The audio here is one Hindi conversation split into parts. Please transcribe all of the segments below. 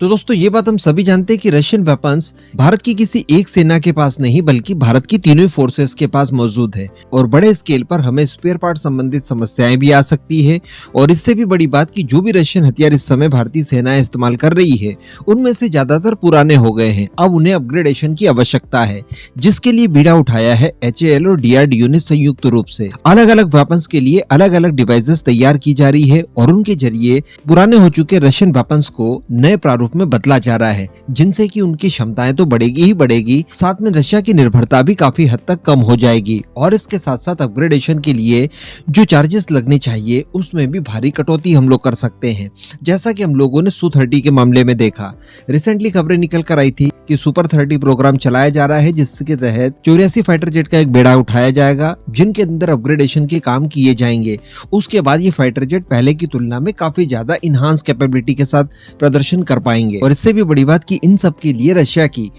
तो दोस्तों ये बात हम सभी जानते हैं कि रशियन वेपन्स भारत की किसी एक सेना के पास नहीं बल्कि भारत की तीनों फोर्सेस के पास मौजूद है और बड़े स्केल पर हमें स्पेयर पार्ट संबंधित समस्याएं भी आ सकती है। और इससे भी बड़ी बात कि जो भी रशियन हथियार इस समय भारतीय सेनाएं इस्तेमाल कर रही है उनमें से ज्यादातर पुराने हो गए हैं। अब उन्हें अपग्रेडेशन की आवश्यकता है, जिसके लिए बीड़ा उठाया है HAL और DRDO ने संयुक्त रूप से। अलग अलग वेपन्स के लिए अलग अलग डिवाइसेस तैयार की जा रही है और उनके जरिए पुराने हो चुके रशियन वेपन्स को नए प्रारूप में बदला जा रहा है, जिनसे कि उनकी क्षमताएं तो बढ़ेगी ही बढ़ेगी, साथ में रशिया की निर्भरता भी काफी हद तक कम हो जाएगी। और इसके साथ साथ अपग्रेडेशन के लिए जो चार्जेस लगने चाहिए उसमें भी भारी कटौती हम लोग कर सकते हैं, जैसा कि हम लोगों ने Su-30 के मामले में देखा। रिसेंटली खबरें निकल कर आई थी कि सुपर 30 प्रोग्राम चलाया जा रहा है, जिसके तहत 84 फाइटर जेट का एक बेड़ा उठाया जाएगा जिनके अंदर अपग्रेडेशन के काम किए जाएंगे। उसके बाद ये फाइटर जेट पहले की तुलना में काफी ज्यादा इनहांस कैपेबिलिटी के साथ प्रदर्शन कर पाएंगे। और इससे भी बड़ी बात कि इन सब के लिए रशिया की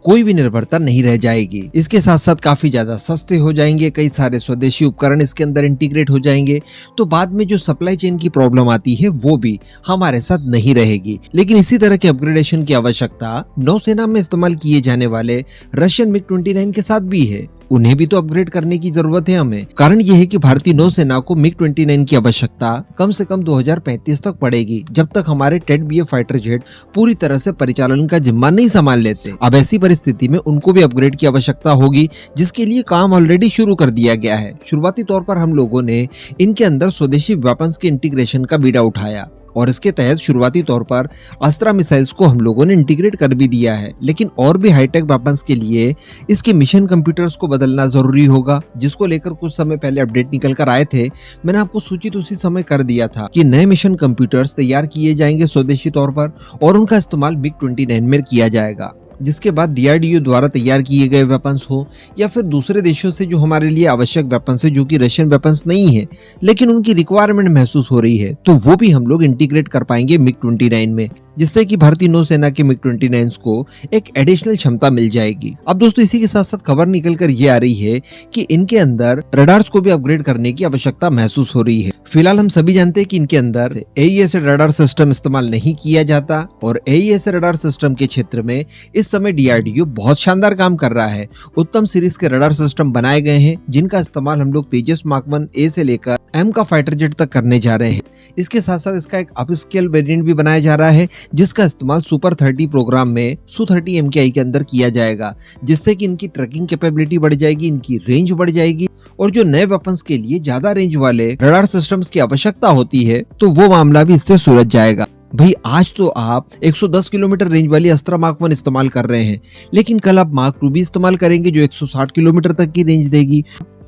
कोई भी निर्भरता नहीं रह जाएगी। इसके साथ साथ काफी ज्यादा सस्ते हो जाएंगे, कई सारे स्वदेशी उपकरण इसके अंदर इंटीग्रेट हो जाएंगे, तो बाद में जो सप्लाई चेन की प्रॉब्लम आती है वो भी हमारे साथ नहीं रहेगी। लेकिन इसी तरह के अपग्रेडेशन की आवश्यकता नौसेना में इस्तेमाल किए जाने वाले रशियन MiG-29 के साथ भी है। उन्हें भी तो अपग्रेड करने की जरूरत है हमें। कारण यह है कि भारतीय नौसेना को MiG-29 की आवश्यकता कम से कम 2035 तक पड़ेगी, जब तक हमारे टेड BF फाइटर जेट पूरी तरह से परिचालन का जिम्मा नहीं संभाल लेते। अब ऐसी परिस्थिति में उनको भी अपग्रेड की आवश्यकता होगी, जिसके लिए काम ऑलरेडी शुरू कर दिया गया है। शुरुआती तौर पर हम लोगों ने इनके अंदर स्वदेशी वेपन्स के इंटीग्रेशन का बीड़ा उठाया और इसके तहत शुरुआती तौर पर अस्त्रा मिसाइल्स को हम लोगों ने इंटीग्रेट कर भी दिया है। लेकिन और भी हाईटेक वेपन्स के लिए इसके मिशन कंप्यूटर्स को बदलना जरूरी होगा, जिसको लेकर कुछ समय पहले अपडेट निकल कर आए थे। मैंने आपको सूचित उसी समय कर दिया था कि नए मिशन कंप्यूटर्स तैयार किए जाएंगे स्वदेशी तौर पर और उनका इस्तेमाल MiG-29 में किया जाएगा, जिसके बाद DRDO द्वारा तैयार किए गए वेपन्स हो या फिर दूसरे देशों से जो हमारे लिए आवश्यक वेपन्स है, जो कि रशियन वेपन्स नहीं है लेकिन उनकी रिक्वायरमेंट महसूस हो रही है, तो वो भी हम लोग इंटीग्रेट कर पाएंगे MiG-29 में, जिससे कि भारतीय नौसेना के MiG-29 को एक एडिशनल क्षमता मिल जाएगी। अब दोस्तों इसी के साथ साथ खबर निकल कर ये आ रही है कि इनके अंदर रडार्स को भी अपग्रेड करने की आवश्यकता महसूस हो रही है। फिलहाल हम सभी जानते हैं कि इनके अंदर AESA रडार सिस्टम इस्तेमाल नहीं किया जाता और AESA रडार सिस्टम के क्षेत्र में इस समय DRDO बहुत शानदार काम कर रहा है। उत्तम सीरीज के रडार सिस्टम बनाए गए हैं, जिनका इस्तेमाल हम लोग तेजस Mark 1A से लेकर M का फाइटर जेट तक करने जा रहे हैं। इसके साथ साथ इसका एक अपस्केल वेरिएंट भी बनाया जा रहा है, जिसका इस्तेमाल सुपर 30 प्रोग्राम में Su-30 MKI के अंदर किया जाएगा, जिससे कि इनकी ट्रैकिंग कैपेबिलिटी बढ़ जाएगी, इनकी रेंज बढ़ जाएगी और जो नए वेपन्स के लिए ज्यादा रेंज वाले रडार सिस्टम्स की आवश्यकता होती है तो वो मामला भी इससे सुलझ जाएगा। भाई आज तो आप 110 किलोमीटर रेंज वाली अस्त्रा Mark 1 इस्तेमाल कर रहे हैं, लेकिन कल आप Mark 2 भी इस्तेमाल करेंगे जो 160 किलोमीटर तक की रेंज देगी।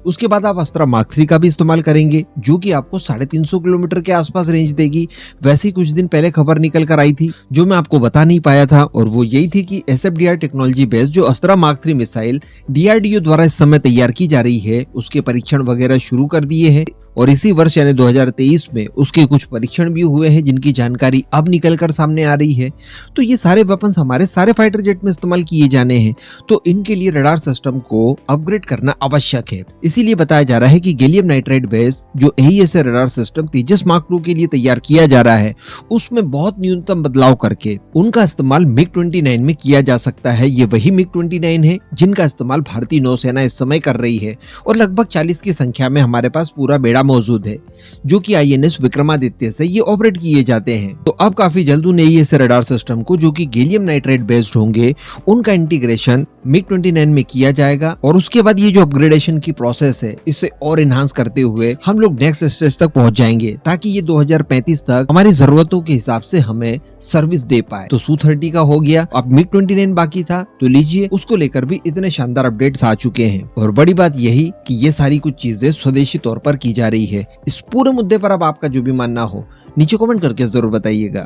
उसके बाद आप अस्त्रा Mark 3 का भी इस्तेमाल करेंगे जो कि आपको 350 किलोमीटर के आसपास रेंज देगी। वैसे ही कुछ दिन पहले खबर निकल कर आई थी जो मैं आपको बता नहीं पाया था, और वो यही थी कि SFDR टेक्नोलॉजी बेस्ड जो अस्त्रा Mark 3 मिसाइल DRDO द्वारा इस समय तैयार की जा रही है, उसके परीक्षण वगैरह शुरू कर दिए हैं और इसी वर्ष यानी 2023 में उसके कुछ परीक्षण भी हुए हैं, जिनकी जानकारी अब निकल कर सामने आ रही है। तो ये सारे वेपन्स हमारे सारे फाइटर जेट में इस्तेमाल किए जाने हैं, तो इनके लिए रडार सिस्टम को अपग्रेड करना आवश्यक है। इसीलिए बताया जा रहा है कि गैलियम नाइट्राइड बेस जो AESA रडार सिस्टम तेजस Mark 2 के लिए तैयार किया जा रहा है, उसमें बहुत न्यूनतम बदलाव करके उनका इस्तेमाल MiG-29 में किया जा सकता है। ये वही MiG-29 है जिनका इस्तेमाल भारतीय नौसेना इस समय कर रही है और लगभग 40 की संख्या में हमारे पास पूरा बेड़ा मौजूद है, जो कि INS विक्रमादित्य से ये ऑपरेट किए जाते हैं। तो अब काफी जल्द उन AESA रडार सिस्टम को जो कि गैलियम नाइट्राइड बेस्ड होंगे, उनका इंटीग्रेशन MiG-29 में किया जाएगा और उसके बाद ये जो अपग्रेडेशन की प्रोसेस है इसे और इनहांस करते हुए हम लोग नेक्स्ट स्टेज तक पहुंच जाएंगे, ताकि ये 2035 तक हमारी जरूरतों के हिसाब से हमें सर्विस दे पाए। तो Su-30 का हो गया, अब MiG-29 बाकी था, तो लीजिए उसको लेकर भी इतने शानदार अपडेट्स आ चुके हैं। और बड़ी बात यही कि ये सारी कुछ चीजें स्वदेशी तौर पर की जा रही है। इस पूरे मुद्दे पर अब आपका जो भी मानना हो नीचे कमेंट करके जरूर बताइएगा।